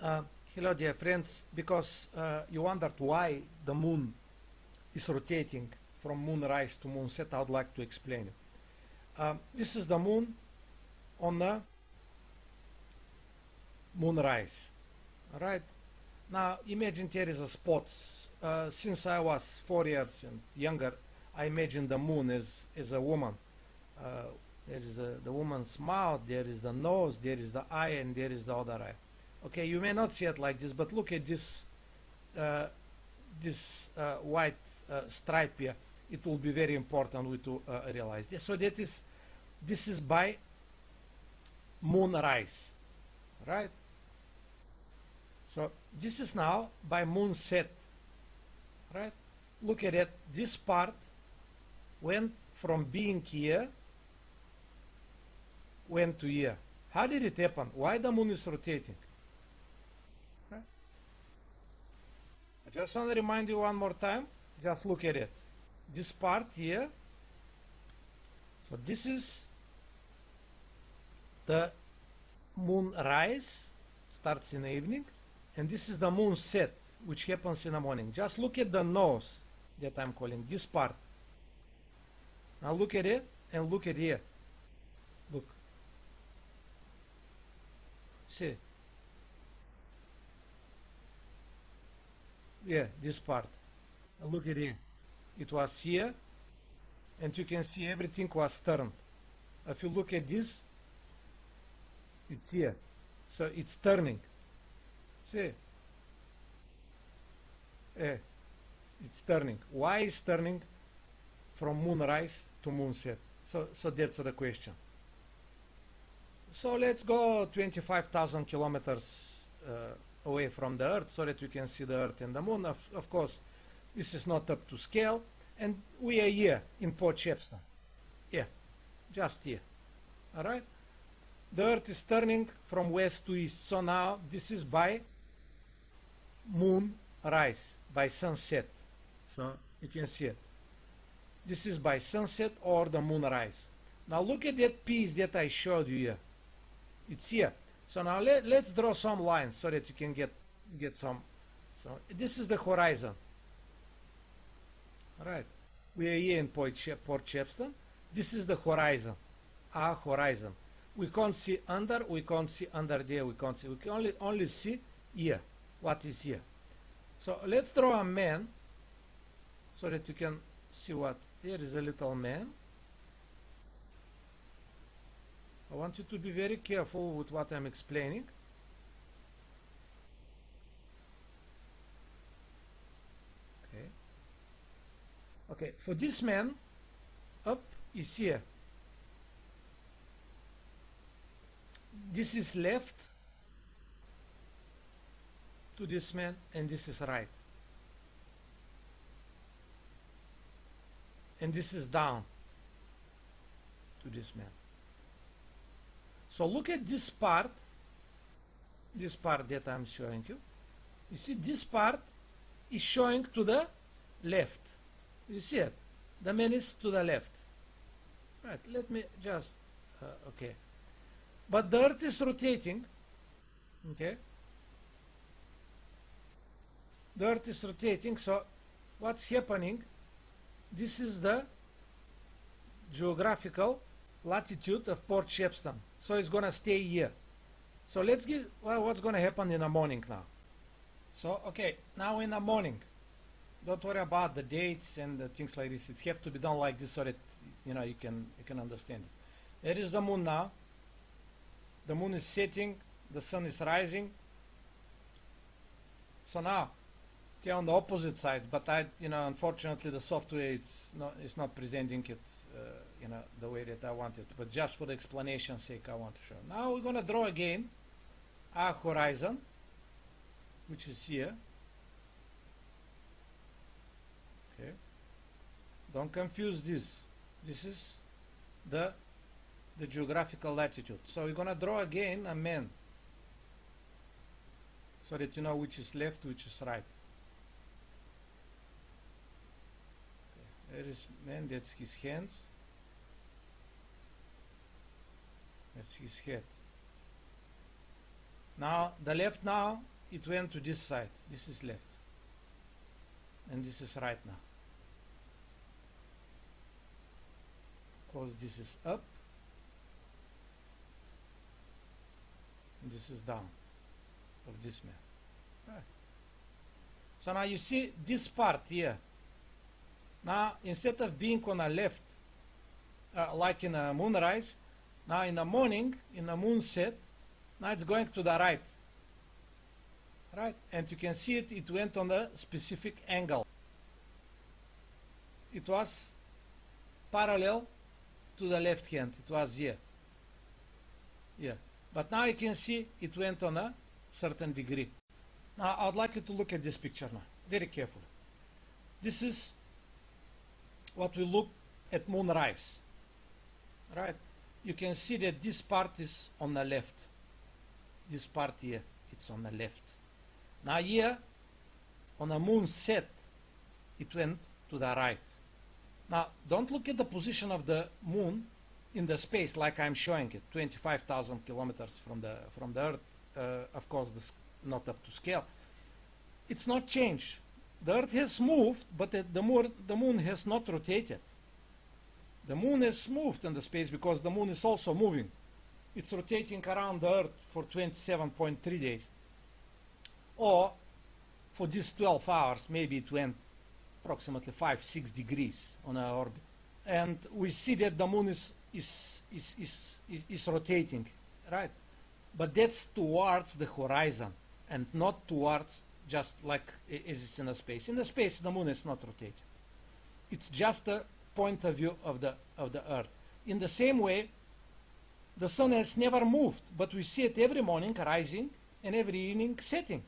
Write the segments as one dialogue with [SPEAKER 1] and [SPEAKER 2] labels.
[SPEAKER 1] Uh, Hello, dear friends. Because you wondered why the moon is rotating from moonrise to moonset, I would like to explain you. This is the moon on the moonrise. All right. Now imagine there is a spots. Since I was 4 years and younger, I imagine the moon as a woman. There is the woman's mouth, there is the nose, there is the eye, and there is the other eye. Okay, you may not see it like this, but look at this white stripe here. It will be very important to realize this. So this is by moonrise, right? So this is now by moonset, right? Look at it. This part went from being here, went to here. How did it happen? Why the moon is rotating? Right? I just want to remind you one more time. Just look at it. This part here. So this is the moonrise, starts in the evening, and this is the moonset, which happens in the morning. Just look at the nose that I'm calling this part. Now look at it and look at here. Look. See. Yeah, this part. Now look at here. It was here, and you can see everything was turned. If you look at this, it's here. So it's turning. See? Yeah, it's turning. Why is turning from moonrise to moonset? So that's the question. So let's go 25,000 kilometers away from the Earth so that you can see the Earth and the Moon. Of course, this is not up to scale. And we are here in Port Shepstone. Yeah, just here. All right? The Earth is turning from west to east. So now this is by moonrise, by sunset. So you can see it. This is by sunset or the moonrise. Now look at that piece that I showed you here. It's here. So now let's draw some lines so that you can get some. So this is the horizon. All right. We are here in Port Shepstone. This is the horizon. Our horizon. We can't see under. We can't see under there. We can't see. We can only see here. What is here? So let's draw a man so that you can see what. There is a little man. I want you to be very careful with what I'm explaining. Okay. Okay, for this man, up is here. This is left to this man, and this is right. And this is down to this man. So look at this part that I'm showing you. You see, this part is showing to the left. You see it? The man is to the left. Right, let me just, okay. But the Earth is rotating, okay? The Earth is rotating, so what's happening? This is the geographical latitude of Port Shepstone. So it's going to stay here. So let's get what's going to happen in the morning now. So, okay, now in the morning, don't worry about the dates and the things like this. It have to be done like this so that you can understand it. There is the moon now. The moon is setting. The sun is rising. So now, they're on the opposite sides, but unfortunately, the software is not presenting it, the way that I want it. But just for the explanation's sake, I want to show. Now we're going to draw again our horizon, which is here. Okay. Don't confuse this. This is the geographical latitude. So we're going to draw again a man, so that you know which is left, which is right. There is man, that's his hands. That's his head. Now, the left now it went to this side. This is left. And this is right now. Because this is up. And this is down of this man. Right. So now you see this part here. Now instead of being on the left, like in a moonrise, now in the morning, in the moonset, now it's going to the right. Right? And you can see it, it went on a specific angle. It was parallel to the left hand. It was here. Yeah. But now you can see it went on a certain degree. Now I would like you to look at this picture now, very carefully. This is what we look at moonrise. Right? You can see that this part is on the left. This part here, it's on the left. Now here, on a moonset, it went to the right. Now, don't look at the position of the moon in the space like I'm showing it, 25,000 kilometers from the Earth. Of course, this not up to scale. It's not changed. The Earth has moved, but the moon has not rotated. The moon has moved in the space because the moon is also moving. It's rotating around the Earth for 27.3 days. Or for these 12 hours, maybe it went approximately 5-6 degrees on our orbit. And we see that the moon is rotating, right? But that's towards the horizon and not towards just like as it's in the space. In the space, the moon is not rotating. It's just a point of view of the Earth. In the same way, the sun has never moved, but we see it every morning rising and every evening setting.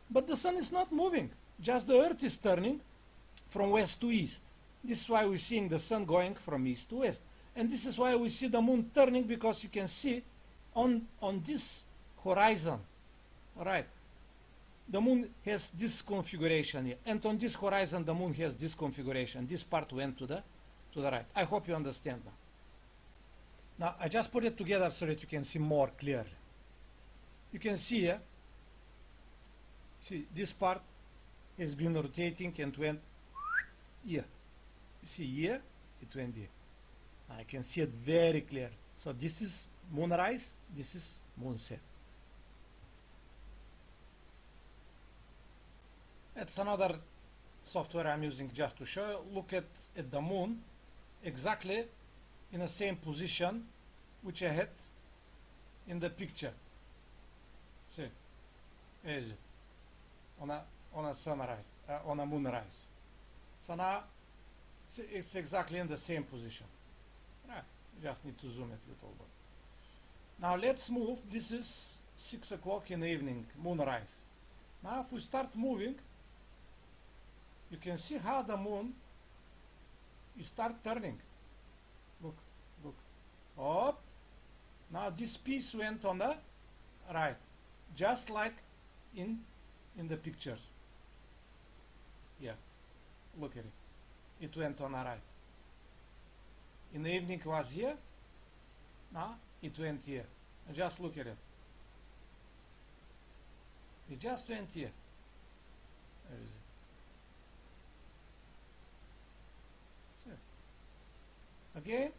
[SPEAKER 1] But the sun is not moving, just the Earth is turning from west to east. This is why we're seeing the sun going from east to west. And this is why we see the moon turning, because you can see on this horizon, all right, the moon has this configuration here. And on this horizon, the moon has this configuration. This part went to the right. I hope you understand now. Now, I just put it together so that you can see more clearly. You can see here, see, this part has been rotating and went here. You see here, it went here. I can see it very clear. So this is moonrise, this is moonset. That's another software I'm using just to show you. Look at the moon exactly in the same position which I had in the picture. See, is it on a sunrise, on a moonrise. So now see, it's exactly in the same position. Right. You just need to zoom it a little bit. Now let's move. This is 6 o'clock in the evening, moonrise. Now if we start moving, you can see how the moon is start turning. Look, look. Up. Now this piece went on the right, just like in the pictures. Yeah, look at it. It went on the right. In the evening it was here. Now it went here. And just look at it. It just went here. There is it. Again,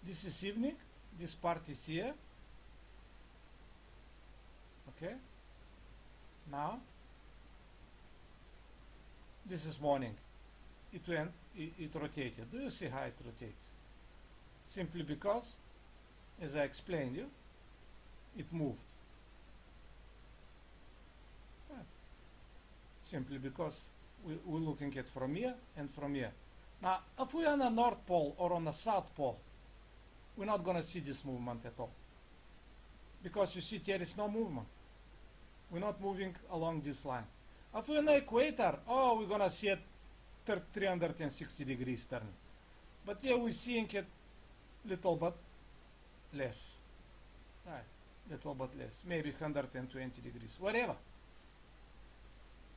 [SPEAKER 1] this is evening, this part is here. Okay. Now, this is morning. It went, it rotated. Do you see how it rotates? Simply because, as I explained you, it moved. Right. Simply because we're looking at from here and from here. Now, if we're on the North Pole or on the South Pole, we're not going to see this movement at all. Because you see, there is no movement. We're not moving along this line. If we're on the equator, oh, we're going to see it 360 degrees turning. But here we're seeing it little bit less. Right, little bit less. Maybe 120 degrees, whatever.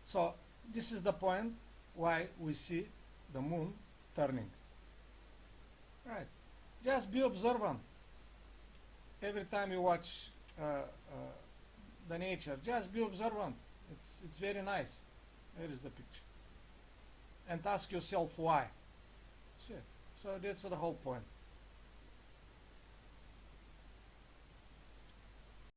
[SPEAKER 1] So, this is the point why we see the moon turning. Right. Just be observant. Every time you watch the the nature. Just be observant. It's very nice. Here is the picture. And ask yourself why. See? So that's the whole point.